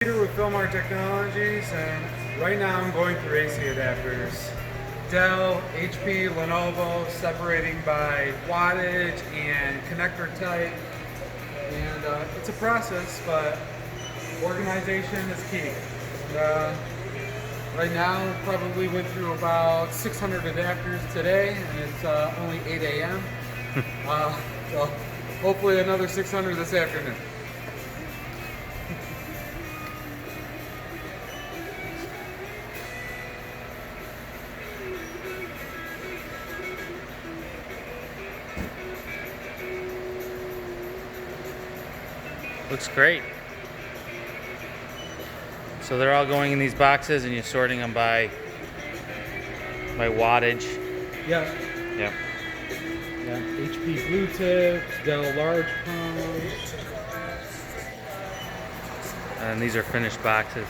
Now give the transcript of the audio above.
Peter with Philmar Technologies, and right now I'm going through AC adapters. Dell, HP, Lenovo, separating by wattage and connector type. And it's a process, but organization is key. And, right now, probably went through about 600 adapters today, and it's only 8 a.m. So hopefully another 600 this afternoon. Looks great. So they're all going in these boxes and you're sorting them by wattage. Yeah. Yep. Yeah. HP Blue Tip, Dell Large Pump. And these are finished boxes.